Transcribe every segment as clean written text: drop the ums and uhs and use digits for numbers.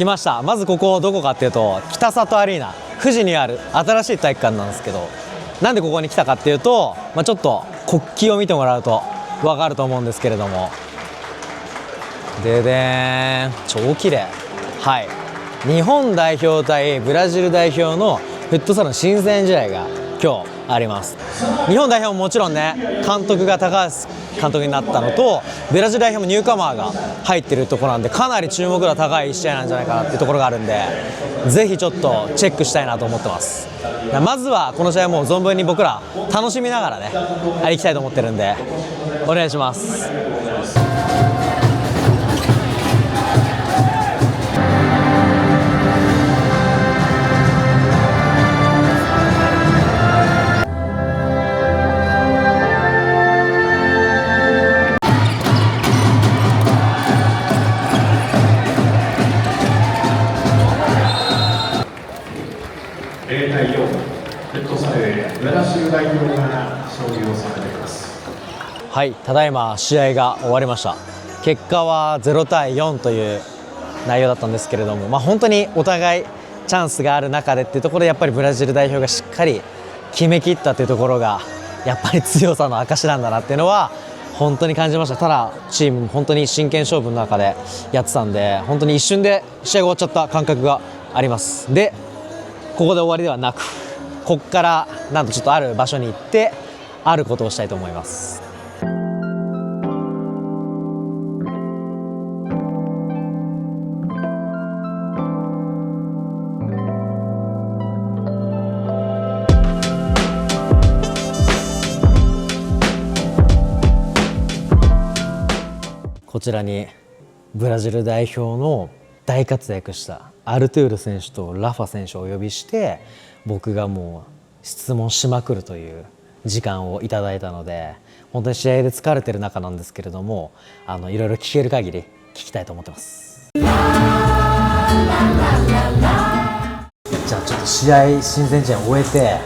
来ました。まずここどこかっていうと北里アリーナ、富士にある新しい体育館なんですけど、なんでここに来たかっていうと、ちょっと国旗を見てもらうと分かると思うんですけれども、ででーん、超綺麗。はい、日本代表対ブラジル代表のフットサルの親善試合が今日あります。日本代表ももちろんね、監督が高橋監督になったのと、ブラジル代表もニューカマーが入ってるところなんで、かなり注目度が高い試合なんじゃないかなっていうところがあるんで、ぜひちょっとチェックしたいなと思ってます。まずはこの試合も存分に僕ら楽しみながらね行きたいと思ってるんで、お願いします。0対4、フットサルでブラジル代表が勝利を収めています。はい、ただいま試合が終わりました。結果は0対4という内容だったんですけれども、本当にお互いチャンスがある中でっていうところで、やっぱりブラジル代表がしっかり決めきったというところがやっぱり強さの証なんだなっていうのは本当に感じました。ただチームも本当に真剣勝負の中でやってたんで、本当に一瞬で試合が終わっちゃった感覚があります。でここで終わりではなく、ここからなんとちょっとある場所に行ってあることをしたいと思います。こちらにブラジル代表の大活躍したアルトゥール選手とラファ選手をお呼びして、僕がもう質問しまくるという時間をいただいたので、本当に試合で疲れてる中なんですけれども、いろいろ聞ける限り聞きたいと思ってます。じゃあちょっと試合親善試合を終えて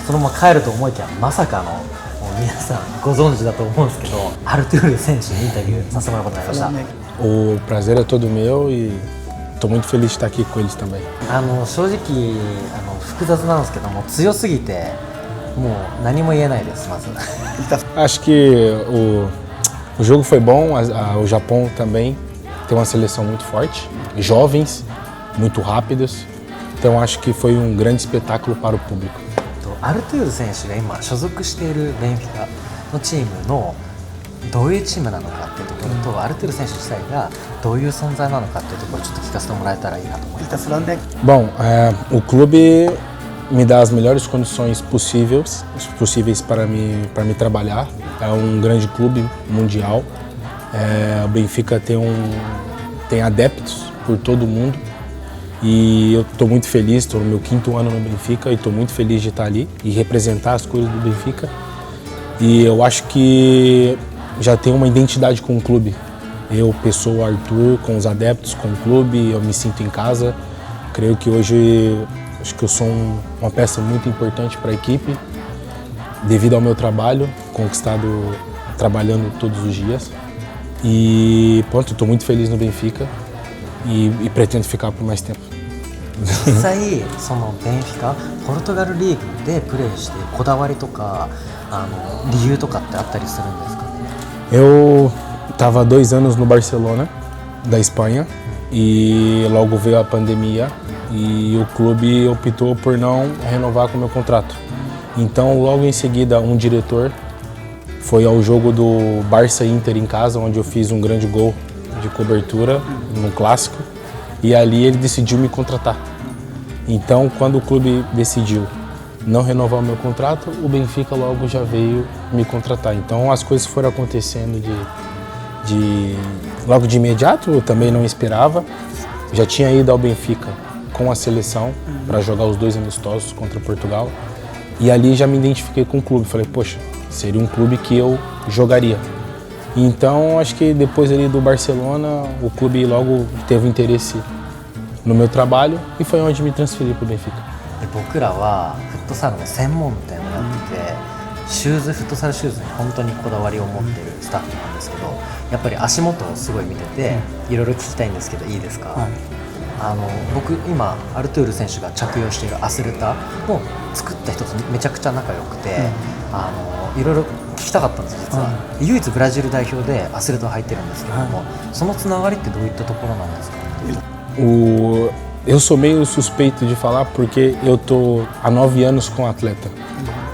そのまま帰ると思いきや、まさかの皆さんご存知だと思うんですけど、アルトゥール選手にインタビューさせてもらうことになりました。O prazer é todo meu e estou muito feliz de estar aqui com eles também. 正直複雑なんですけども、強すぎてもう何も言えないです。まず Acho que o jogo foi bom, o Japão também tem uma seleção muito forte, jovens, muito rápidos, então acho que foi um grande espetáculo para o público. アルトゥール選手が今所属しているベンフィカのチームのどういうチームなのかっていうところと、アルトゥール選手自体がどういう存在なのかっていうところをちょっと聞かせてもらえたらいいなと思います。Bom, o clube me dá as melhores condições possíveis para me trabalhar. É um grande clube mundial. O Benfica tem adeptos por todo o mundo. E eu estou muito feliz, estou no meu 5º ano no Benfica e estou muito feliz de estar ali e representar as cores do Benfica. E eu acho que já tenho uma identidade com o clube. Eu, pessoa Arthur, com os adeptos, com o clube, eu me sinto em casa. Creio que hoje acho que eu sou uma peça muito importante para a equipe, devido ao meu trabalho, conquistado trabalhando todos os dias. E pronto, estou muito feliz no Benfica e pretendo ficar por mais tempo. 実際そのベンフィカ、ポルトガルリーグでプレーしてこだわりとか理由とかってあったりするんですかね。Eu estava 2 anos no Barcelona, da Espanha, e logo veio a pandemia e o clube optou por não renovar com o meu contrato. Então, logo em seguida, um diretor foi ao jogo do Barça Inter em casa, onde eu fiz um grande gol de cobertura no clássico, e ali ele decidiu me contratar. Então, quando o clube decidiu não renovar o meu contrato, o Benfica logo já veio me contratar. Então as coisas foram acontecendo logo de imediato, eu também não esperava. Já tinha ido ao Benfica com a seleção para jogar os 2 amistosos contra Portugal. E ali já me identifiquei com o clube. Falei, poxa, seria um clube que eu jogaria. Então acho que depois ali do Barcelona, o clube logo teve interesse no meu trabalho e foi onde me transferi para o Benfica. 僕らはフットサルの専門店をやってて、フットサルシューズに本当にこだわりを持ってるスタッフなんですけど、やっぱり足元をすごい見てて、いろいろ聞きたいんですけどいいですか。僕今アルトゥール選手が着用しているアスレタも作った人とめちゃくちゃ仲良くて、いろいろ聞きたかったんです実は、唯一ブラジル代表でアスレタを履いてるんですけども、そのつながりってどういったところなんですか？ Eu sou meio suspeito de falar porque eu tô há 9 anos com atleta,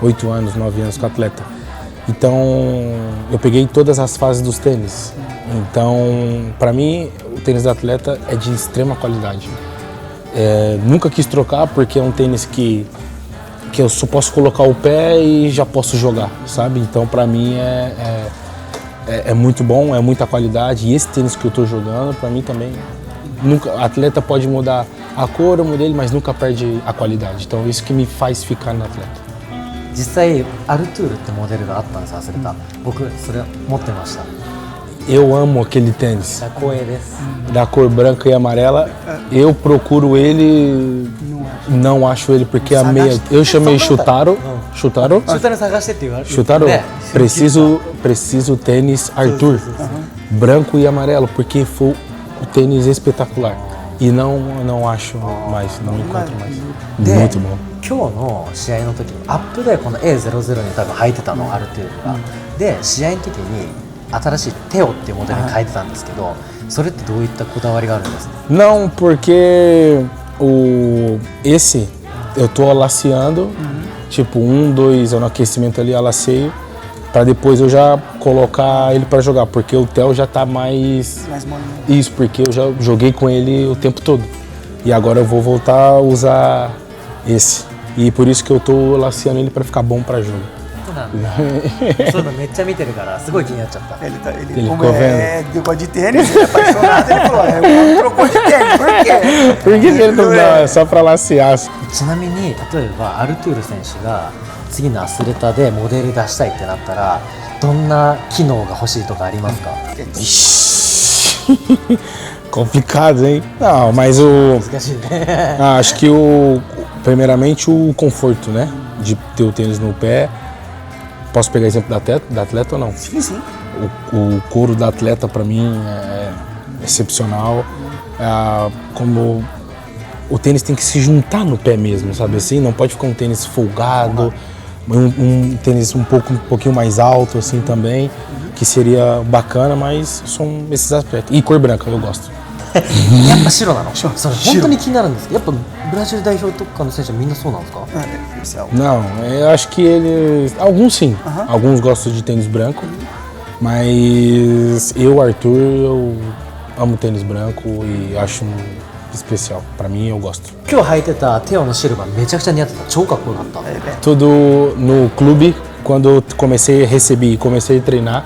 8 anos, 9 anos com atleta. Então eu peguei todas as fases dos tênis. Então para mim o tênis da atleta é de extrema qualidade. Nunca quis trocar porque é um tênis que eu só posso colocar o pé e já posso jogar, sabe? Então para mim é muito bom, é muita qualidade. E esse tênis que eu tô jogando para mim também nunca, atleta pode mudar a cor, o modelo, mas nunca perde a qualidade. Então isso que me faz ficar no atleta. 実際アルトゥールってモデルがあったんですアスレタ、僕それ持ってました。 Eu amo aquele tênis 光栄です。 da cor branca e amarela. Eu procuro ele, não acho ele porque a meia. Eu chamei Shutaro, Shutaro, シュータル探してって言われて Shutaro. ね Preciso tênis Arthur, branco e amarelo porque foi o tênis espetacular. E não acho mais, não encontro mais. Muito bom. 今日の試合の時にアップでこの A00 に多分履いてたのアルトゥールが、で試合の時に新しいテオっていうモデルに変えてたんですけど、それってどういったこだわりがあるんですか？ Não, porque esse eu tô alaceando, tipo 1, 2 eu no aquecimento ali alaceio, para depois eu já colocar ele para jogar, porque o Theo já tá mais molinho. isso, porque eu já joguei com ele o tempo todo. E agora eu vou voltar a usar esse. E por isso que eu tô laceando ele para ficar bom para jogo. そうなんだそういうのめっちゃ見てるからすごい気になっちゃった。 Ele ficou como gosta de tênis, ele é apaixonado, ele falou, eu trocou de tênis, por quê? Por que ele não dá? É só para lacear. ちなみに例えばアルトゥール選手が次のアスレタでモデル出したいってなったらどんな機能が欲しいとかありますか？ Ixi, complicado, hein? Não, mas o 難しいね。 acho que primeiramente o conforto, né? De ter o tênis no pé. Posso pegar exemplo da atleta ou não? Sim, sim. O couro da atleta para mim é excepcional. Como o tênis tem que se juntar no pé mesmo, sabe assim? Não pode ficar um tênis folgado, um tênis um pouquinho mais alto assim também, que seria bacana, mas são esses aspectos. E cor branca, eu gosto. やっぱ白なの？それ本当に気になるんですけど、やっぱブラジル代表とかの選手はみんなそうなんですか？ Não, eu acho que eles. Alguns sim. Alguns gostam de tênis branco. Mas eu, Arthur, eu amo tênis branco e acho especial. Pra mim, eu gosto. 今日履いてたテオのシルバーめちゃくちゃ似合ってた。超かっこよかった。 Tudo no clube, quando eu comecei a treinar,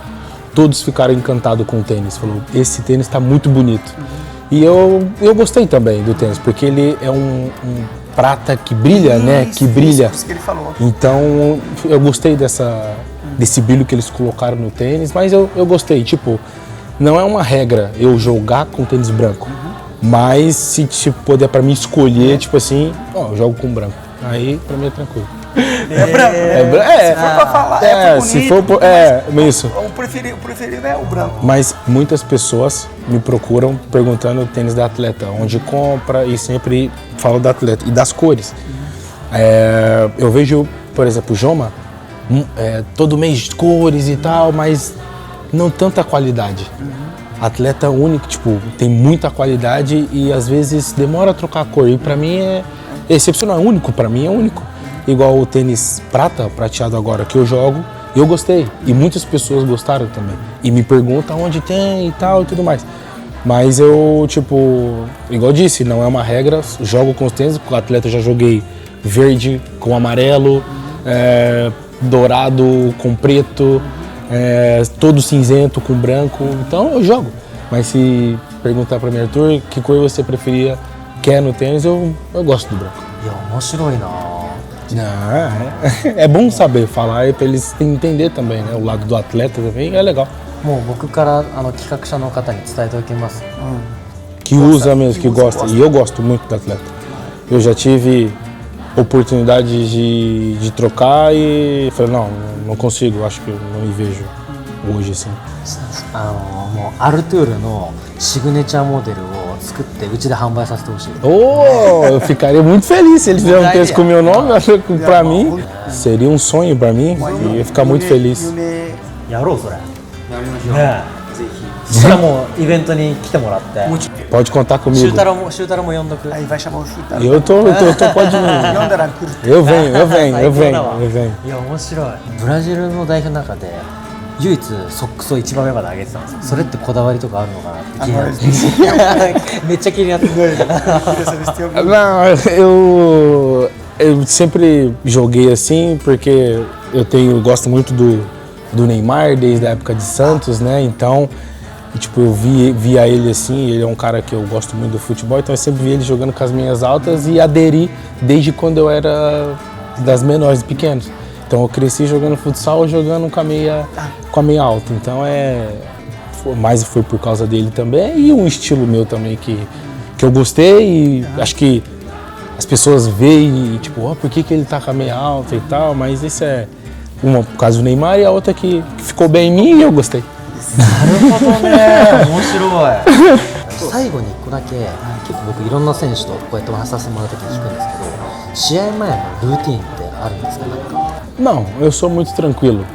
todos ficaram encantados com o tênis. Falou, esse tênis está muito bonito. E eu gostei também do tênis, porque ele é um prata que brilha, né? Que brilha. Isso que ele falou. Então eu gostei desse brilho que eles colocaram no tênis, mas eu gostei. Tipo, não é uma regra eu jogar com tênis branco, mas se tipo, puder para mim escolher, tipo assim, ó, eu jogo com branco. Aí pra mim é tranquilo. É branco. Se for pra falar, é bonito, se for isso. O preferido é o branco. Mas muitas pessoas me procuram perguntando o tênis da atleta, onde compra, e sempre falo da atleta e das cores. Eu vejo, por exemplo, o Joma, todo mês de cores e tal, mas não tanta qualidade. Atleta único, tipo, tem muita qualidade e às vezes demora a trocar a cor. E pra mim é excepcional, é único, pra mim é único. Igual o tênis prateado agora que eu jogo, eu gostei. E muitas pessoas gostaram também. E me perguntam onde tem e tal e tudo mais. Mas eu, tipo, igual eu disse, não é uma regra, jogo com os tênis, com o atleta eu já joguei verde com amarelo, dourado com preto, todo cinzento com branco, então eu jogo. Mas se perguntar pra mim, Arthur, que cor você preferia, quer no tênis, eu gosto do branco. いや面白いな。 É bom saber falar para eles entender também, né? O lado do atleta também é legal. もう僕から企画者の方に伝えておきます。 Que usa mesmo, que gosta. E eu gosto muito do atleta. Eu já tive oportunidade de trocar e falei, não consigo, acho que eu não me vejo hoje assim. もうアルトゥールのシグネチャーモデルを作ってうちで販売させてほしい。 Oh, eu ficaria muito feliz se eles fizerem um texto com o meu nome. Pra mim, seria um sonho pra mim. E ia ficar muito feliz. やろうそれ。やりましょう。ねえ。そしたらもうイベントに来てもらって。 Pode contar シュ comigo. ータロも呼んどく。 Aí vai chamar o Chutaro. Eu tô pode vir. Yondara Kuru. Eu venho. いや面白い。ブラジルの代表の中で唯一ソックスを一番上まで上げてたんですよ。それってこだわりとかあるのかなって気になってめっちゃ気になってる。 Queria saber se tem algum. Não, eu sempre joguei assim porque eu gosto muito do Neymar desde a época de Santos, né? Então, tipo, eu via ele assim, ele é um cara que eu gosto muito do futebol, então eu sempre vi ele jogando com as minhas altas e aderi desde quando eu era das menores, pequenos. Então eu cresci jogando futsal, jogando com a meia alta. Então mais foi por causa dele também e um estilo meu também que eu gostei e acho que as pessoas veem e tipo, por que ele tá com a meia alta e tal, mas isso é uma por causa do Neymar e a outra que ficou bem em mim e eu gostei. なるほどね。面白い。最後に1個だけ、結構僕いろんな選手とこうやってお話しさせてもらうときに聞くんですけど、試合前のルーティンってあるんですか？なんか。 Não, eu sou muito tranquilo.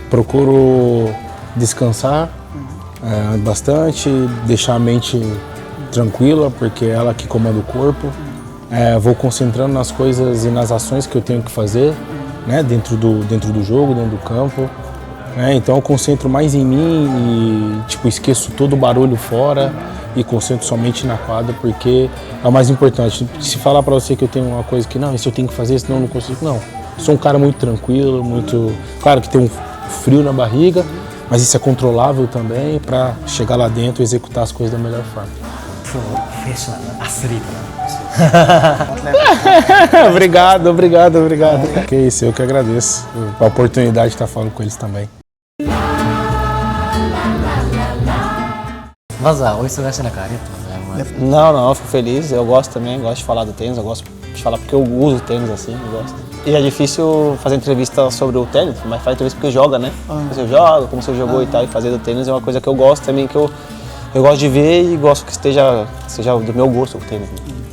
Procuro descansar bastante, deixar a mente tranquila, porque é ela que comanda o corpo. Vou concentrando nas coisas e nas ações que eu tenho que fazer, né, dentro do jogo, dentro do campo. Então eu concentro mais em mim e tipo, esqueço todo o barulho fora e concentro somente na quadra, porque é o mais importante. Se falar para você que eu tenho uma coisa que não, isso eu tenho que fazer, senão eu não consigo, não. Sou um cara muito tranquilo, muito... Claro que tem um frio na barriga, mas isso é controlável também para chegar lá dentro e executar as coisas da melhor forma. Professional atleta Obrigado. Que isso, eu que agradeço a oportunidade de estar falando com eles também. まずはお忙しい中ありがとうございます。 Não, eu fico feliz, eu gosto também, gosto de falar do tênis, eu gosto de falar porque eu uso tênis assim, eu gosto. E é difícil fazer entrevista sobre o tênis, mas faz entrevista porque joga, né? Você joga, como você jogou e tal, e fazer do tênis é uma coisa que eu gosto também, que eu gosto de ver e gosto que seja do meu gosto o tênis.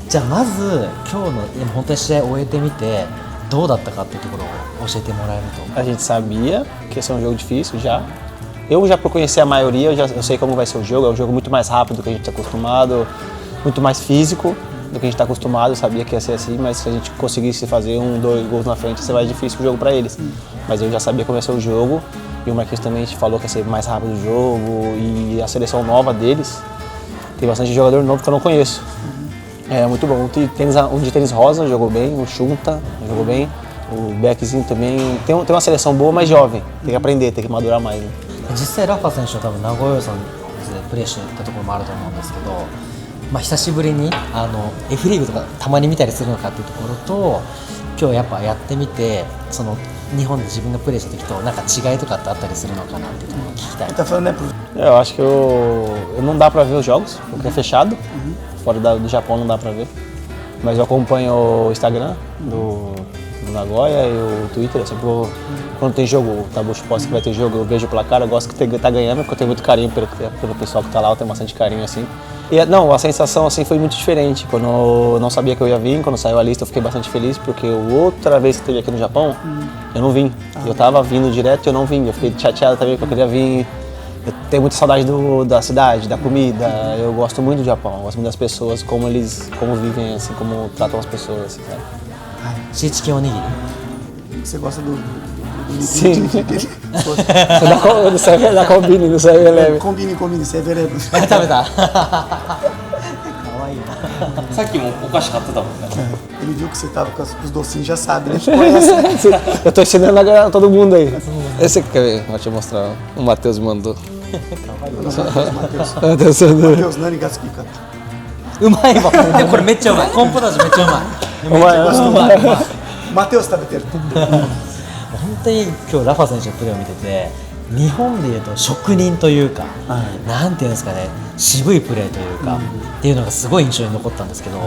じゃあまず今日の本当に試合を終えてみてどうだったかっていうところを教えてもらえると。 A gente sabia que esse é um jogo difícil já. Eu já por conhecer a maioria, eu sei como vai ser o jogo, é um jogo muito mais rápido do que a gente está acostumado, muito mais físico do que a gente está acostumado, eu sabia que ia ser assim, mas se a gente conseguisse fazer 2 gols na frente, ia ser mais difícil o jogo para eles. Mas eu já sabia como ia ser o jogo e o Marquinhos também falou que ia ser mais rápido o jogo e a seleção nova deles, tem bastante jogador novo que eu não conheço. É muito bom, um de tênis rosa jogou bem, o Chunta jogou bem, o Beckzinho também, tem uma seleção boa, mas jovem, tem que aprender, tem que madurar mais. Né? 実際ラファ選手は多分名古屋さんでプレーしてたところもあると思うんですけど、まあ、久しぶりにF リーグとかたまに見たりするのかっていうところと今日やっぱやってみてその日本で自分がプレーした時となんか違いとかってあったりするのかなっていうところを聞きたい。 Tá falando, né, pro... Eu acho que não dá pra ver os jogos, porque é fechado, fora do Japão não dá pra ver, mas eu acompanho o Instagram do Nagoya e o Twitter, eu sempre vou, quando tem jogo, o Tabucho posta que vai ter jogo, eu vejo o placar, eu gosto que tá ganhando, porque eu tenho muito carinho pelo pessoal que tá lá, eu tenho bastante carinho assim. E não, a sensação assim foi muito diferente, quando eu não sabia que eu ia vir, quando saiu a lista eu fiquei bastante feliz, porque outra vez que teve aqui no Japão, eu não vim, eu tava vindo direto e eu não vim, eu fiquei chateado também porque eu queria vir. Eu tenho muita saudade da cidade, da comida, eu gosto muito do Japão, eu gosto muito das pessoas, como vivem, assim, como tratam as pessoas, assim, sabe? シーチキンおにぎり Você gosta do Sim. Da Combine, não sai leve. Combine, você é veremos. 食べたかわいいな。さっきもお菓子買ってたもんね。 Ele viu que você tava com os docinhos, já sabe, né? Conhece. Eu tô ensinando a todo mundo aí. Esse aqui, quer ver? Vou te mostrar. O Matheus mandou. Matheus Nani Gaspika. うまいわ。でもこれめっちゃうまい。コンポタージュめっちゃうまい。 Matheus tá metendo. 本当に今日ラファ選手のプレーを見てて日本でいうと職人というか、なんていうんですかね渋いプレーというか、っていうのがすごい印象に残ったんですけど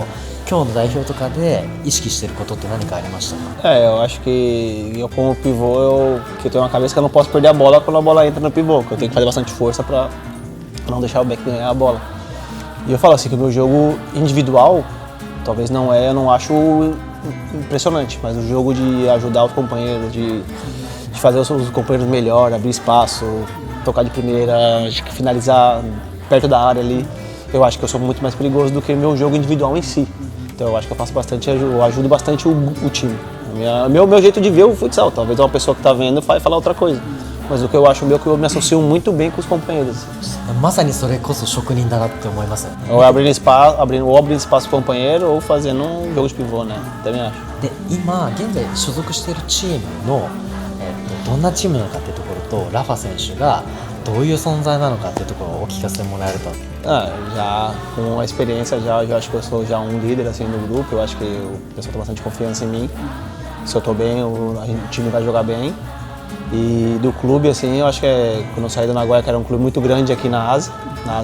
今日の代表とかで意識していることって何かありましたか？ Eu acho que eu como pivô, que eu tenho uma cabeça que eu não posso perder a bola quando a bola entra no pivô, que eu tenho que fazer bastante força para não deixar o back ganhar a bola. E eu falo assim que o meu jogo individual, talvez não é, eu não acho impressionante, mas o jogo de ajudar os companheiros, de fazer os companheiros melhor, abrir espaço, tocar de primeira, acho que finalizar perto da área ali, eu acho que eu sou muito mais perigoso do que o meu jogo individual em si. Então eu acho que eu faço bastante, eu ajudo bastante o time. Meu jeito de ver o futsal, talvez uma pessoa que está vendo vai falar outra coisa. Mas o que eu acho meu é que eu me associo muito bem com os companheiros. まさにそれこそ職人だなって思いますよね。 Ou abrindo espaço pro companheiro ou fazendo um jogo de pivô, né? Também acho. で今現在所属しているチームの、どんなチームなのかっていうところとラファ選手がどういう存在なのかっていうところをお聞かせてもらえると。 Já com a experiência, já acho que eu sou já um líder assim no grupo. Eu acho que o pessoal tem bastante confiança em mim. Se eu tô bem, o time vai jogar bem. E do clube, assim, eu acho que quando eu saí do Nagoya, que era um clube muito grande aqui na Ásia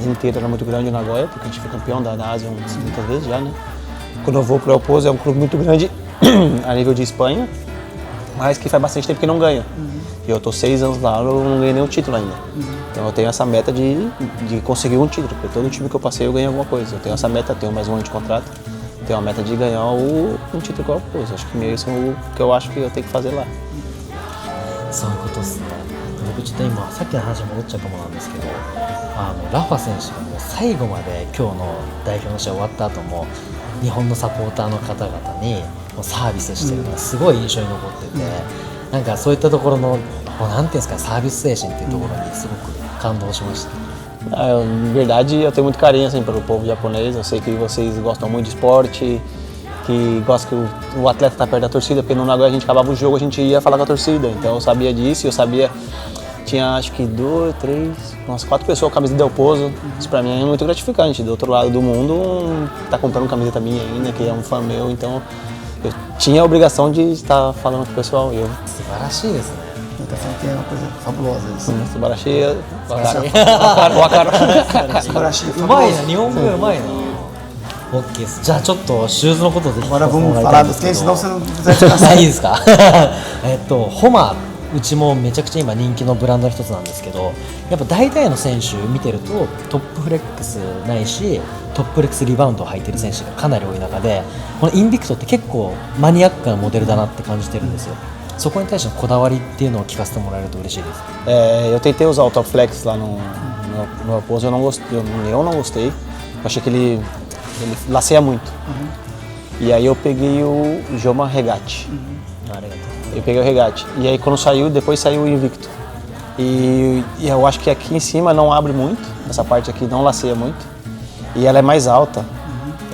inteira era muito grande o Nagoya, porque a gente foi campeão da Ásia muitas vezes já, né? Quando eu vou pro El Pozo, é um clube muito grande a nível de Espanha, mas que faz bastante tempo que não ganha. E eu tô 6 anos lá, eu não ganhei nenhum título ainda. Então eu tenho essa meta de conseguir um título, porque todo time que eu passei eu ganhei alguma coisa. Eu tenho essa meta, tenho mais um ano de contrato, tenho a meta de ganhar um título com o El Pozo. Acho que isso é o que eu acho que eu tenho que fazer lá. そういうことですね。僕ちょっと今さっきの話に戻っちゃうかもなんですけど、ラファ選手がもう最後まで今日の代表の試合終わった後も日本のサポーターの方々にもうサービスしてるのがすごい印象に残ってて、なんかそういったところのなんていうんですか、サービス精神っていうところにすごく感動しました。 Na verdade, eu tenho muito carinho assim, pelo povo japonês. Eu sei que vocês gostam muito de esporte, que gostam que o atleta está perto da torcida, porque no Nagoya a gente acabava o jogo, a gente ia falar com a torcida. Então eu sabia disso, eu sabia. Tinha acho que 2, 3, umas 4 pessoas com a camisa do El Pozo. Isso pra mim é muito gratificante. Do outro lado do mundo, tá comprando camiseta minha ainda, que é um fã meu. Então eu tinha a obrigação de estar falando com o pessoal. 素晴らしいですね。 Então tem uma coisa fabulosa isso. Subarashi, うまいな、日本語うまいな。OK です。じゃあちょっとシューズのことで聞か Agora せても vamos らいたい falar んで dos すけ tênis, ど。 senão você não vai ficar あ、いいですか。ホマうちもめちゃくちゃ今人気のブランドの一つなんですけど、やっぱ大体の選手見てるとトップフレックスないしトップフレックスリバウンドを履いてる選手がかなり多い中で、このインビクトって結構マニアックなモデルだなって感じてるんですよ。そこに対してのこだわりっていうのを聞かせてもらえると嬉しいです。 eu tentei usar o Top Flex lá no El Pozo, eu não gostei. Eu achei que ele laceia muito. E aí eu peguei o Joma Regate. ありがとう。 Eu peguei o Regate. E aí quando saiu, depois saiu o Invicto. E eu acho que aqui em cima não abre muito, essa parte aqui não laceia muito. E ela é mais alta.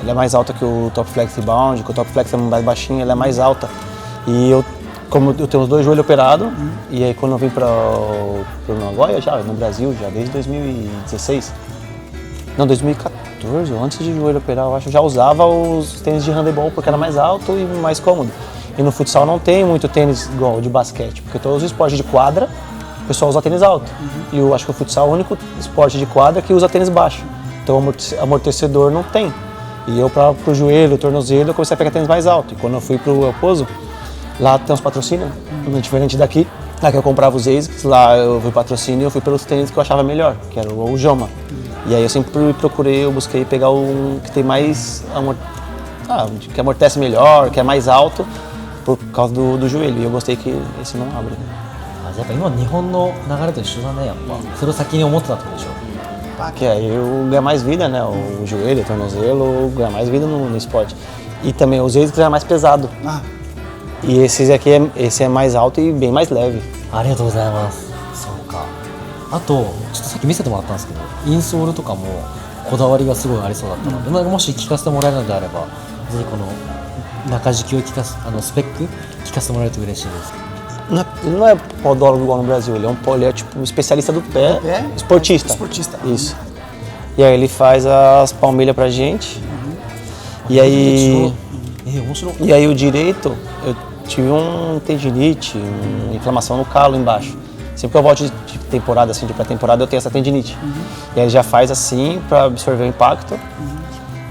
Ela é mais alta que o Top Flex Rebound, que o Top Flex é mais baixinho, ela é mais alta. E como eu tenho os 2 joelhos operados, e aí quando eu vim para o Nagoya, já no Brasil, já desde 2016, não, 2014, antes de joelho operar, eu acho, eu já usava os tênis de handebol porque era mais alto e mais cômodo. E no futsal não tem muito tênis igual de basquete, porque todos os esportes de quadra, o pessoal usa tênis alto. E eu acho que o futsal é o único esporte de quadra que usa tênis baixo. Então o amortecedor não tem. E eu, para o joelho, o tornozelo, eu comecei a pegar tênis mais alto. E quando eu fui para o El Pozo, lá tem uns patrocínios, diferente daqui. Lá que eu comprava os ASICs, lá eu fui patrocínio e eu fui pelos tênis que eu achava melhor, que era o Joma. E aí eu sempre procurei, eu busquei pegar um que tem mais, que amortece melhor, que é mais alto, por causa do joelho. E eu gostei que esse não abre. やっぱ今日本の流れと一緒だね、やっぱ。それを先に思ってたってことでしょ。 Que aí eu ganho mais vida, né? O joelho, o tornozelo, ganha mais vida no esporte. E também os ASICs é mais pesado. E esse é mais alto e bem mais leve. ありがとうございます。そうか。あとちょっとさっき見せてもらったんですけど、インソールとかもこだわりがすごいありそうだったので、もし聞かせてもらえるのであれば、ぜひこの中敷きをスペック聞かせてもらえると嬉しいです。 Ele não é podólogo igual no Brasil, ele é tipo um especialista do pé, esportista. Isso. E aí ele faz as palmilhas pra gente. E aí o direito, eu tive um tendinite, uma inflamação no calo embaixo. Sempre que eu volto de temporada, assim, de pré-temporada, eu tenho essa tendinite. E aí ele já faz assim pra absorver o impacto.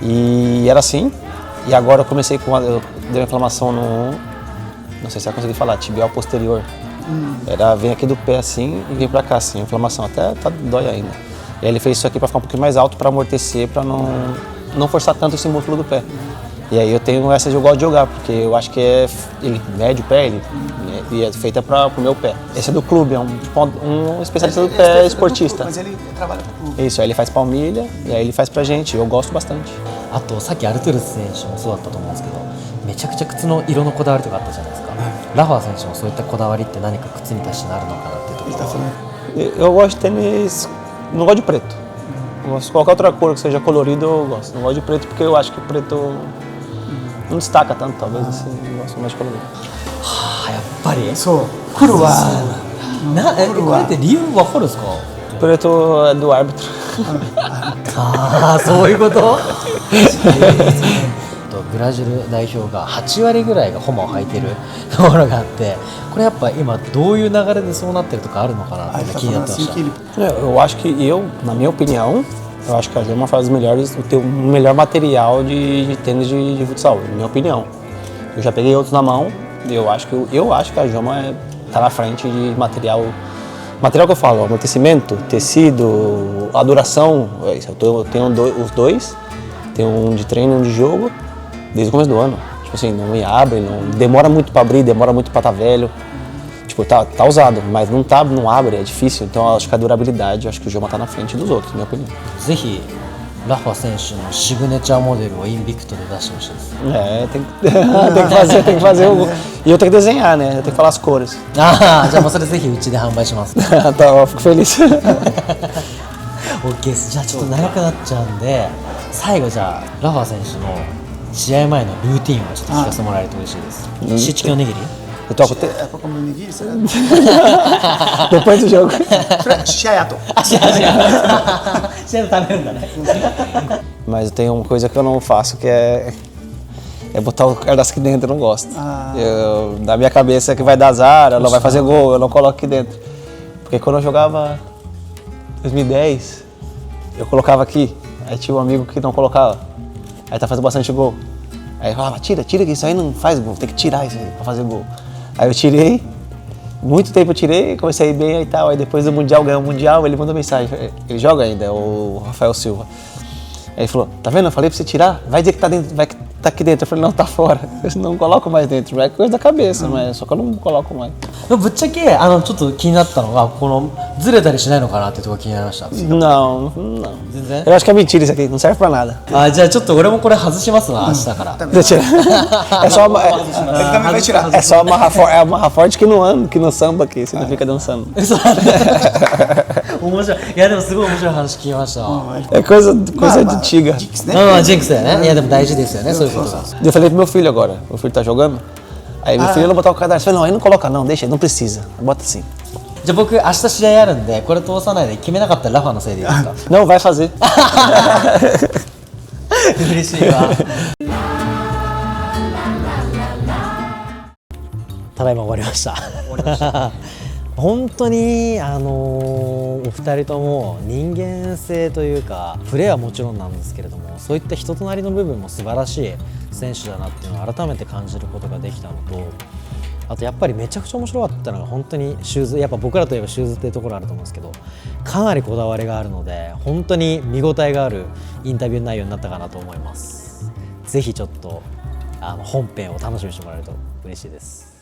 E era assim. E agora eu comecei eu dei uma inflamação no... Não sei se vai conseguir falar, tibial posterior. Vem aqui do pé assim e vem pra cá assim, a inflamação até dói ainda. E aí ele fez isso aqui para ficar um pouquinho mais alto, para amortecer, para não forçar tanto esse músculo do pé. E aí eu tenho essa eu gosto de jogar, porque eu acho que ele mede o pé, e é feita para o meu pé. Esse é do clube, é um especialista do pé esportista. Mas ele trabalha pro clube. Isso, aí ele faz palmilha e aí ele faz pra gente, eu gosto bastante. あとさっきアルトゥルス選手もそうだったと思うんですけど、めちゃくちゃ靴の色のこだわりとかあったじゃないですか、ラファー選手もそういったこだわりって何か靴に対してあるのかなっていうところは。 Eu gosto de tênis, não gosto de preto. Eu gosto de qualquer outra cor que seja colorido, eu gosto. Não gosto de preto porque eu acho que o preto não destaca tanto, talvez assim, eu gosto mais de colorido. はあ、やっぱりそう黒はこれって理由わかるんですか？ Preto é do árbitro. ああ、そういうことブラジル代表が8割ぐらいがホマを履いてるところがあって、これやっぱ今どういう流れでそうなってるとかあるのかなっていうのが気になってました。 Eu acho que na minha opinião, eu acho que a Joma faz os melhores, tem o melhor material de tênis de futsal, na minha opinião. Eu já peguei outros na mão e eu acho que a Joma tá na frente de material. Material que eu falo, amortecimento, tecido, a duração, eu tenho os dois, tenho um de treino e um de jogo, desde o começo do ano. Tipo assim, não me abre, não demora muito para abrir, demora muito para estar velho. Tipo, tá usado, mas não abre, é difícil. Então eu acho que a durabilidade, eu acho que o Joma tá na frente dos outros, na minha opinião. ぜひラファ選手のシグネチャーモデルをインビクトで出してほしいです。 É, tem que fazer o. E eu tenho que desenhar, né? Eu tenho que falar as cores. ああ、じゃあもうそれぜひうちで販売します。Tá, eu fico feliz. OK です。じゃあちょっと長くなっちゃうんで、最後じゃあラファ選手の試合前のルーティンをちょっと聞かせてもらえると嬉しいです。シチキおにぎり Eu toco É pra comer nigiri, será? depois do jogo. Shiayato. 試合で食べるんだね。 Mas eu tenho uma coisa que eu não faço, que é botar o cardaço aqui dentro, eu não gosto. Da minha cabeça que vai dar azar, ela não vai fazer gol, eu não coloco aqui dentro. Porque quando eu jogava em 2010, eu colocava aqui, aí tinha um amigo que não colocava, aí tá fazendo bastante gol. Aí eu falava, tira que isso aí não faz gol, tem que tirar isso aí pra fazer gol. Aí eu tirei, muito tempo eu tirei, comecei a ir bem e tal, aí depois do Mundial, ganhou o Mundial, ele mandou mensagem, ele joga ainda, o Rafael Silva. Aí ele falou, tá vendo, eu falei pra você tirar, vai dizer que tá dentro, vai que tá aqui dentro. Eu falei, não, tá fora, eu não coloco mais dentro, é coisa da cabeça, mas só que eu não coloco mais. でもぶっちゃけちょっと気になったのがこのずれたりしないのかなってとこが気になりました。 Não. 全然 Eu acho que é mentira isso aqui, não serve pra nada. あ、じゃあちょっと俺もこれ外しますわ、明日から。 Deixa eu tirar. É só Ele também vai tirar. é só amarrar forte que no samba aqui, você não fica dançando. 嘘だね。面白い。いやでもすごい面白い話聞きましたわ。 É coisa antiga. Dix, né? まあジンクスだよね。いやでも大事ですよね、そういうことが。 Eu falei pro meu filho agora, meu filho tá jogando, aí meu filho não botar o cadastro, eu falei, não, aí não coloca não, deixa, não precisa, bota assim. じゃあ僕明日試合あるんでこれ通さないで決めなかったらラファのせいでいいですか？ Não, vai fazer. 嬉しいわ。ただいま終わりました。本当にお二人とも人間性というかプレーはもちろんなんですけれども、そういった人となりの部分も素晴らしい選手だなっていうのを改めて感じることができたのと、あとやっぱりめちゃくちゃ面白かったのが本当にシューズ、やっぱ僕らといえばシューズっていうところあると思うんですけど、かなりこだわりがあるので本当に見応えがあるインタビュー内容になったかなと思います。ぜひちょっと本編を楽しみにしてもらえると嬉しいです。